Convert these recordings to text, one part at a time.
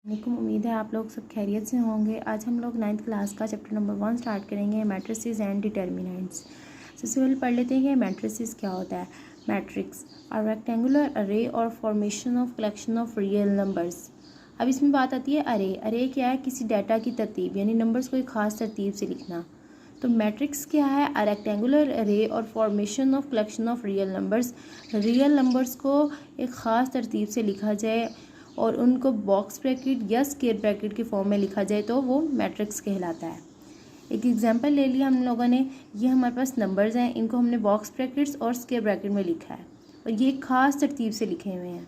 वालेकुम, उम्मीद है आप लोग सब खैरियत से होंगे। आज हम लोग 9th क्लास का चैप्टर नंबर 1 स्टार्ट करेंगे, मैट्रिसेस एंड डिटर्मिनेंट्स। सबसे पहले पढ़ लेते हैं कि मैट्रिसेस क्या होता है। मैट्रिक्स और रेक्टेंगुलर अरे और formation of collection of real numbers. अब इसमें बात आती है अरे। अरे क्या है? किसी डाटा की तरतीब, यानी नंबर्स को एक ख़ास तरतीब से लिखना। तो मैट्रिक्स क्या है? अ रेक्टेंगुलर अरे और formation of collection of real numbers. Real numbers को एक ख़ास तरतीब से लिखा जाए और उनको बॉक्स ब्रैकेट या स्क्वायर ब्रैकेट के फॉर्म में लिखा जाए तो वो मैट्रिक्स कहलाता है। एक एग्जांपल ले लिया हम लोगों ने, ये हमारे पास नंबर्स हैं, इनको हमने बॉक्स ब्रैकेट्स और स्क्वायर ब्रैकेट में लिखा है और ये खास तरतीब से लिखे हुए हैं,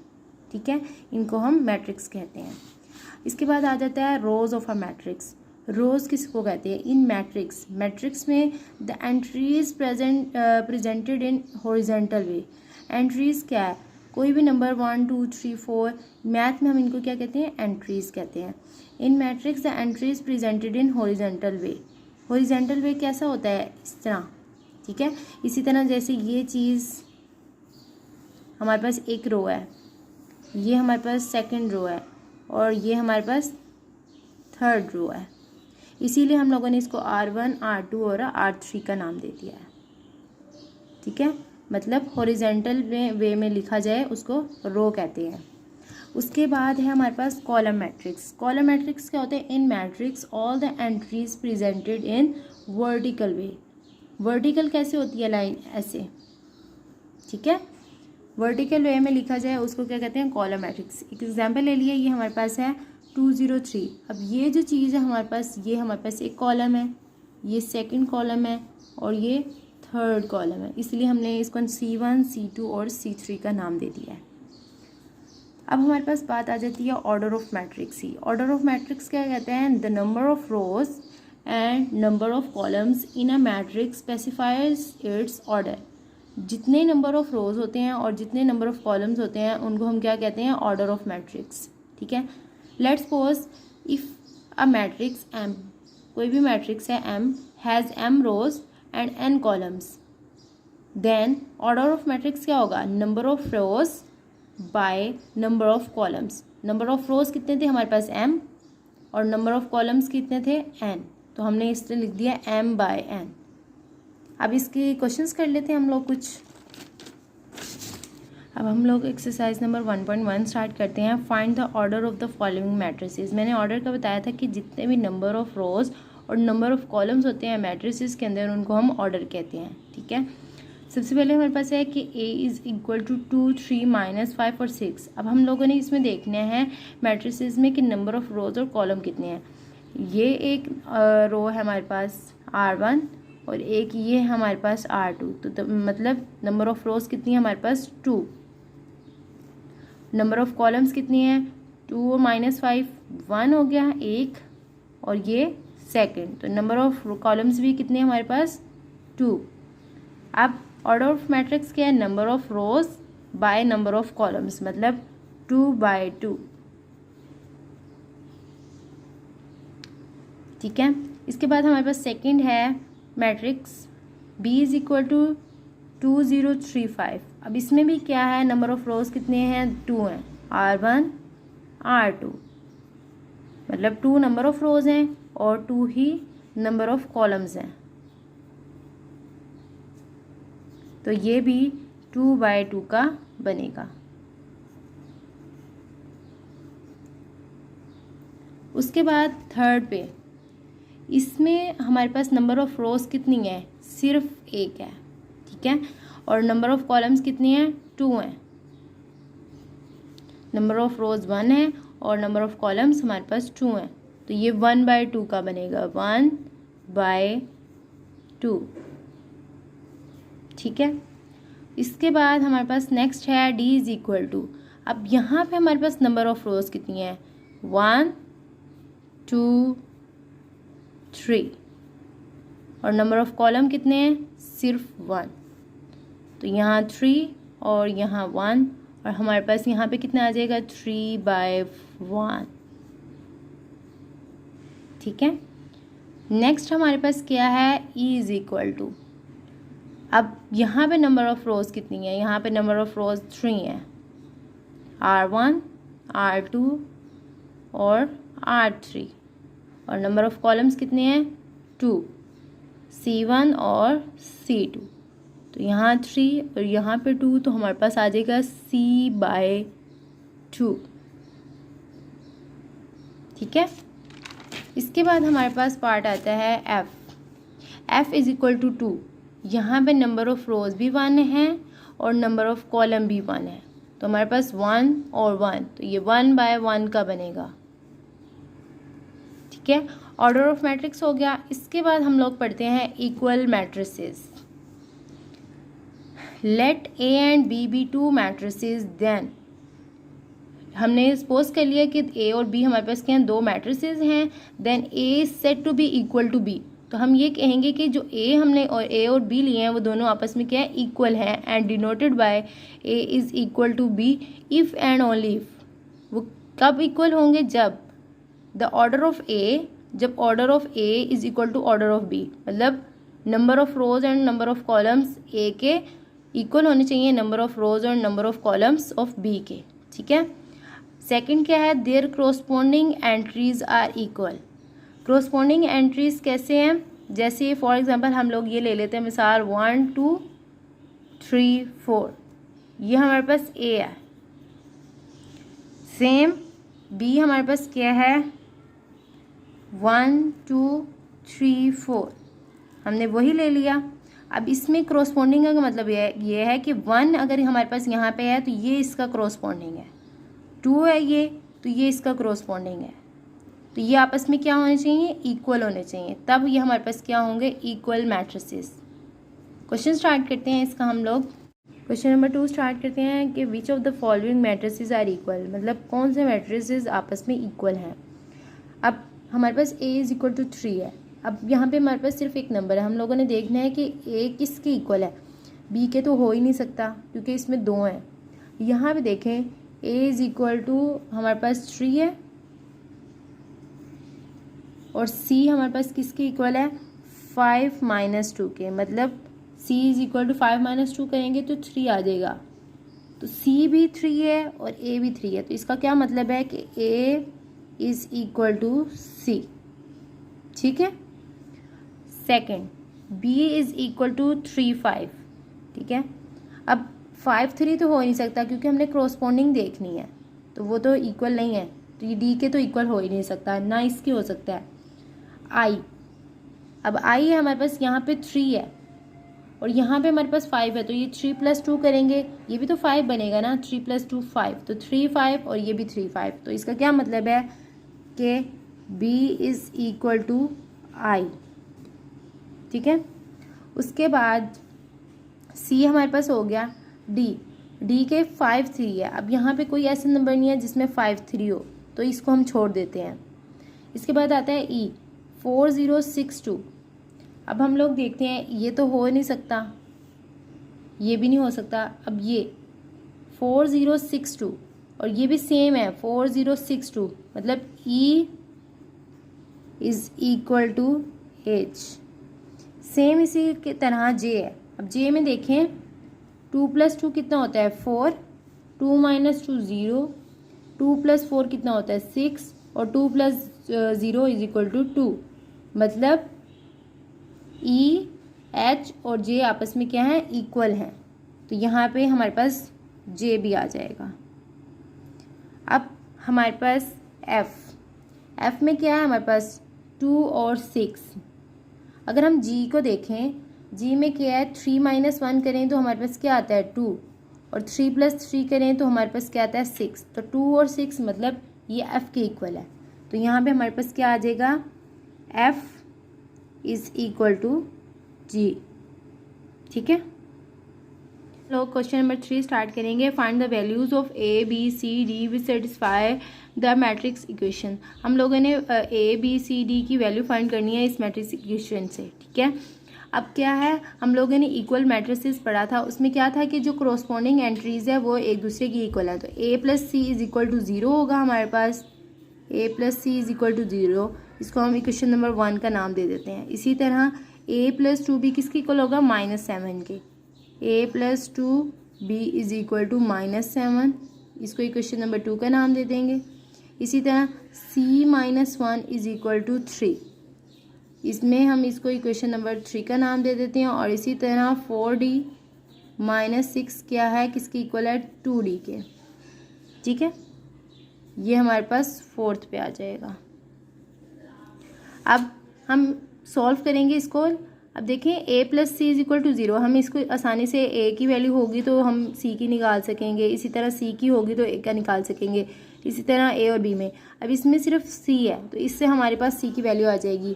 ठीक है। इनको हम मैट्रिक्स कहते हैं। इसके बाद आ जाता है रोज ऑफ अ मैट्रिक्स। रोज किसको कहते हैं? In matrix. मैट्रिक्स में the entries presented in horizontal way. Entries क्या है? कोई भी नंबर 1 2 3 4, मैथ में हम इनको क्या कहते हैं? एंट्रीज कहते हैं। In matrix the entries presented in horizontal way. Horizontal way कैसा होता है? इस तरह, ठीक है। इसी तरह जैसे ये चीज़ हमारे पास एक रो है, ये हमारे पास सेकंड रो है और ये हमारे पास थर्ड रो है। इसीलिए हम लोगों ने इसको R1 R2 और R3 का नाम दे दिया है, ठीक है। मतलब हॉरिजॉन्टल वे में लिखा जाए उसको रो कहते हैं। उसके बाद है हमारे पास कॉलम मैट्रिक्स। कॉलम मैट्रिक्स क्या होते हैं? In matrix all the entries presented in vertical way. Vertical कैसे होती है? लाइन ऐसे, ठीक है। वर्टिकल वे में लिखा जाए उसको क्या कहते हैं? Column matrix. एक एग्जांपल ले लिए, ये हमारे पास है 203। अब ये जो चीज़ है हमारे पास, ये हमारे पास एक कॉलम है, ये सेकंड कॉलम है और ये थर्ड कॉलम है, इसलिए हमने इसको C1 C2 और C3 का नाम दे दिया है। अब हमारे पास बात आ जाती है order of matrix he. Order of matrix क्या कहते हैं? The number of rows and number of columns in a matrix specifies it's order. जितने नंबर ऑफ रोज होते हैं और जितने नंबर ऑफ कॉलम्स होते हैं उनको हम क्या कहते हैं? ऑर्डर ऑफ मैट्रिक्स, ठीक है। Let's suppose if a matrix M, कोई भी मैट्रिक्स है M, has M rows and N columns, then order of matrix क्या होगा? Number of rows by number of columns. Number of rows कितने थे हमारे पास? M, और नंबर ऑफ कॉलम्स कितने थे? N। तो हमने इससे लिख दिया M बाय N। अब इसके क्वेश्चंस कर लेते हैं हम लोग कुछ। अब हम लोग एक्सरसाइज नंबर 1.1 स्टार्ट करते हैं। Find the order of the following matrices. मैंने ऑर्डर का बताया था कि जितने भी नंबर ऑफ रोज और नंबर ऑफ कॉलम्स होते हैं मैट्रिसेस के अंदर उनको हम ऑर्डर कहते हैं, ठीक है। सबसे पहले हमारे पास है कि A इज़ इक्वल टू 2 3 -5 और 6। अब हम लोगों ने इसमें देखना है मैट्रिसेस में कि नंबर ऑफ रोज और कॉलम कितने हैं। ये एक रो है हमारे पास R1 और एक ये है हमारे पास R2। तो मतलब नंबर ऑफ रोज कितनी है हमारे पास? 2। नंबर ऑफ कॉलम्स कितनी है? 2 और -5 1 हो गया एक, और ये सेकंड। तो नंबर ऑफ कॉलम्स भी कितने हैं हमारे पास? 2। अब ऑर्डर ऑफ मैट्रिक्स क्या है? Number of rows by number of columns, मतलब 2/2, ठीक है। इसके बाद हमारे पास सेकंड है matrix B is equal to 2035। अब इसमें भी क्या है? नंबर ऑफ रोज कितने हैं? 2 हैं, R1 R2, मतलब 2 नंबर ऑफ रोज हैं और 2 ही नंबर ऑफ कॉलम्स हैं। तो ये भी 2/2 का बनेगा। उसके बाद थर्ड पे, इसमें हमारे पास नंबर ऑफ रोज कितनी है? सिर्फ एक है, ठीक है। और नंबर ऑफ कॉलम्स कितनी हैं? 2 हैं। नंबर ऑफ रोज 1 है और नंबर ऑफ कॉलम्स हमारे पास 2 हैं। तो ये 1/2 का बनेगा, 1/2, ठीक है। इसके बाद हमारे पास नेक्स्ट है D इज इक्वल टू। अब यहाँ पे हमारे पास नंबर ऑफ रोज कितनी है? 1 2 3, और नंबर ऑफ कॉलम कितने हैं? सिर्फ 1। तो यहाँ 3 और यहाँ 1, और हमारे पास यहाँ पे कितना आ जाएगा? 3/1, ठीक है। नेक्स्ट हमारे पास क्या है? E is equal to. अब यहाँ पे नंबर ऑफ रोज कितनी है? यहाँ पे नंबर ऑफ रोज 3 है, R1 R2 और R3 और नंबर ऑफ कॉलम्स कितने हैं 2, C1 और C2। तो यहाँ 3 और यहाँ पे 2 तो हमारे पास आ जाएगा C/2। ठीक है। इसके बाद हमारे पास पार्ट आता है F इज इक्वल टू 2। यहाँ पे नंबर ऑफ रोज भी 1 है और नंबर ऑफ कॉलम भी 1 है, तो हमारे पास 1 और 1, तो ये 1/1 का बनेगा। ठीक है, ऑर्डर ऑफ मैट्रिक्स हो गया। इसके बाद हम लोग पढ़ते हैं equal matrices. Let A and B be 2 matrices then, हमने सपोज कर लिया कि A और B हमारे पास क्या हैं, 2 मैट्रिसेस हैं। Then A is set to be equal to B, तो हम ये कहेंगे कि जो A हमने और A और B लिए हैं वो दोनों आपस में क्या है, इक्वल हैं। And denoted by A is equal to B if and only if. वो कब इक्वल होंगे, जब द ऑर्डर ऑफ A, जब order of A is equal to order of B, मतलब number of rows and number of columns A के equal होने चाहिए number of rows और number of columns of B के। ठीक है। सेकंड क्या है, there corresponding entries are equal. Corresponding entries कैसे हैं, जैसे फॉर एग्जांपल हम लोग ये ले लेते हैं मिसाल 1 2 3 4, ये हमारे पास A है। सेम B हमारे पास क्या है 1 2 3 4, हमने वही ले लिया। अब इसमें कोरोस्पोंडिंग का मतलब ये है कि 1 अगर हमारे पास यहाँ पे है तो ये इसका कोरोस्पोंडिंग है, 2 है ये तो ये इसका कोरोस्पोंडिंग है, तो ये आपस में क्या होने चाहिए, इक्वल होने चाहिए, तब ये हमारे पास क्या होंगे, इक्वल मैट्रिसेस। क्वेश्चन स्टार्ट करते हैं इसका हम लोग। क्वेश्चन नंबर 2 स्टार्ट करते हैं कि which of the following matrices are equal, मतलब कौन से मैट्रिसेस आपस में इक्वल हैं। अब हमारे पास A इज इक्वल टू 3 है। अब यहाँ पे हमारे पास सिर्फ एक नंबर है, हम लोगों ने देखना है कि A किसके इक्वल है, B के तो हो ही नहीं सकता क्योंकि इसमें 2 हैं। यहाँ पे देखें A इज इक्वल टू हमारे पास 3 है और C हमारे पास किसके इक्वल है 5 - 2 के, मतलब C इज इक्वल टू 5 - 2 करेंगे तो 3 आ जाएगा, तो C भी 3 है और A भी 3 है, तो इसका क्या मतलब है कि A is equal to C। ठीक है। Second B is equal to 3 5। ठीक है। अब 5 3 तो हो नहीं सकता क्योंकि हमने कोरोस्पोंडिंग देखनी है, तो वो तो इक्वल नहीं है, तो ये D के तो इक्वल हो ही नहीं सकता, ना इसके हो सकता है। I, अब I है हमारे पास यहाँ पे 3 है और यहाँ पे हमारे पास 5 है, तो ये 3 + 2 करेंगे, ये भी तो 5 बनेगा ना, 3 + 2 5, तो 3 5 और ये भी 3 5, तो इसका क्या मतलब है कि B is equal to I। ठीक है। उसके बाद C हमारे पास हो गया। D के 5 3 है। अब यहाँ पे कोई ऐसा नंबर नहीं है जिसमें 5 3 हो, तो इसको हम छोड़ देते हैं। इसके बाद आता है E 4 0 6 2। अब हम लोग देखते हैं, ये तो हो नहीं सकता, ये भी नहीं हो सकता। अब ये 4 0 6 2 और ये भी सेम है 4 0 6 2, मतलब E is equal to H। Same इसी की तरह J है। अब J में देखें 2 + 2 कितना होता है 4, 2 - 2 0, 2 + 4 कितना होता है 6 और 2 + 0 इज इक्वल टू 2, मतलब E H और J आपस में क्या है, इक्वल हैं, तो यहाँ पे हमारे पास J भी आ जाएगा। अब हमारे पास F में क्या है हमारे पास 2 और 6। अगर हम G को देखें, G में क्या है 3 - 1 करें तो हमारे पास क्या आता है 2 और 3 + 3 करें तो हमारे पास क्या आता है 6, तो 2 और 6 मतलब ये F के इक्वल है, तो यहाँ पे हमारे पास क्या आ जाएगा F is equal to G। ठीक है। लोग क्वेश्चन नंबर 3 स्टार्ट करेंगे। Find the values of A B C D which satisfy the matrix equation. हम लोगों ने A B C D की वैल्यू फाइंड करनी है इस मैट्रिक्स इक्वेशन से। ठीक है। अब क्या है, हम लोगों ने इक्वल मैट्रिसेस पढ़ा था, उसमें क्या था कि जो कोरोस्पोंडिंग एंट्रीज है वो एक दूसरे की इक्वल है, तो A + C is equal to 0 होगा हमारे पास, A + C is equal to 0, इसको हम इक्वेशन नंबर 1 का नाम दे देते हैं। इसी तरह A + 2B किसके इक्वल होगा -7 के, A + 2B is equal to -7, इसको इक्वेशन नंबर 2 का नाम दे देंगे। इसी तरह c-1 इज इक्वल टू 3, इसमें हम इसको इक्वेशन नंबर 3 का नाम दे देते हैं। और इसी तरह 4d - 6 क्या है, किसके इक्वल है, 2d के। ठीक है, ये हमारे पास फोर्थ पे आ जाएगा। अब हम सॉल्व करेंगे इसको। अब देखें a + c is equal to 0, हम इसको आसानी से a की वैल्यू होगी तो हम c की निकाल सकेंगे, इसी तरह c की होगी तो a का निकाल सकेंगे, इसी तरह a और b में। अब इसमें सिर्फ c है तो इससे हमारे पास c की वैल्यू आ जाएगी।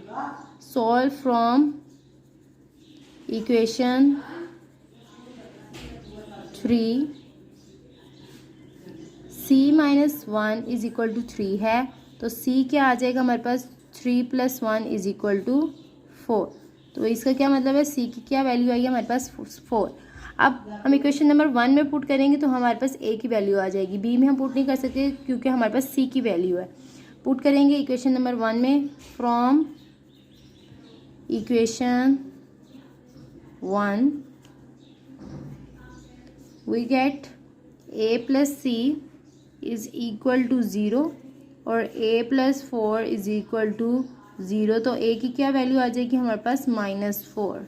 Solve from equation 3 c-1 is equal to 3 है तो c क्या आ जाएगा हमारे पास, 3 + 1 इज इक्वल टू 4। तो इसका क्या मतलब है, c की क्या वैल्यू आई है हमारे पास, 4। अब हम इक्वेशन नंबर 1 में पुट करेंगे तो हमारे पास a की वैल्यू आ जाएगी, b में हम पुट नहीं कर सकते क्योंकि हमारे पास c की वैल्यू है। पुट करेंगे इक्वेशन नंबर 1 में, from equation 1 we get a + c is equal to 0 और a + 4 इज इक्वल टू 0। तो a की क्या वैल्यू आ जाएगी हमारे पास, -4।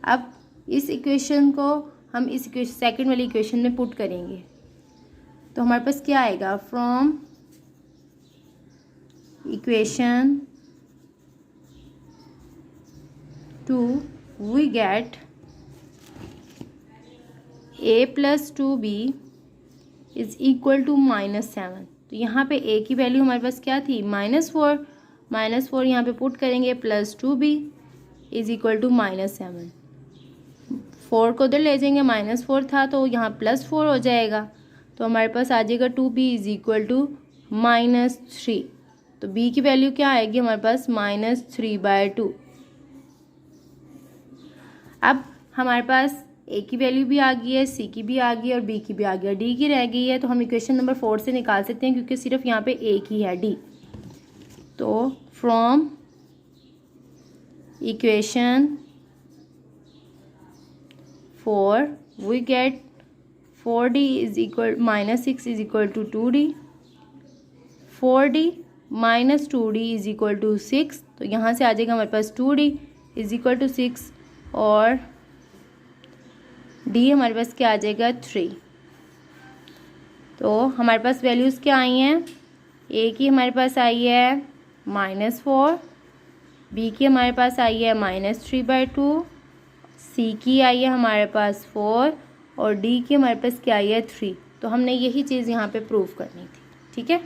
अब इस इक्वेशन को हम इस सेकंड वाली इक्वेशन में पुट करेंगे तो हमारे पास क्या आएगा, from equation 2 we get a + 2b is equal to -7। तो यहाँ पे a की वैल्यू हमारे पास क्या थी, -4 यहाँ पे पुट करेंगे, + 2b इज इक्वल टू -7। 4 को उधर ले जाएंगे, -4 था तो यहाँ +4 हो जाएगा तो हमारे पास आ जाएगा 2b इज इक्वल टू -3। तो b की वैल्यू क्या आएगी हमारे पास, -3/2। अब हमारे पास a की वैल्यू भी आ गई है, c की भी आ गई है और b की भी आ गई है, d की रह गई है। तो हम इक्वेशन नंबर 4 से निकाल सकते हैं क्योंकि सिर्फ यहाँ पे a की है, d। तो from equation 4 we get 4d is equal -6 is equal to 2d, 4d - 2d is equal to 6। तो यहाँ से आ जाएगा हमारे पास 2d इज इक्वल टू 6 और d हमारे पास क्या आ जाएगा, 3। तो हमारे पास वैल्यूज़ क्या आई हैं, a की हमारे पास आई है -4, b की हमारे पास आई है -3/2, c की आई है हमारे पास 4 और d की हमारे पास क्या आई है, 3। तो हमने यही चीज़ यहाँ पे प्रूव करनी थी। ठीक है।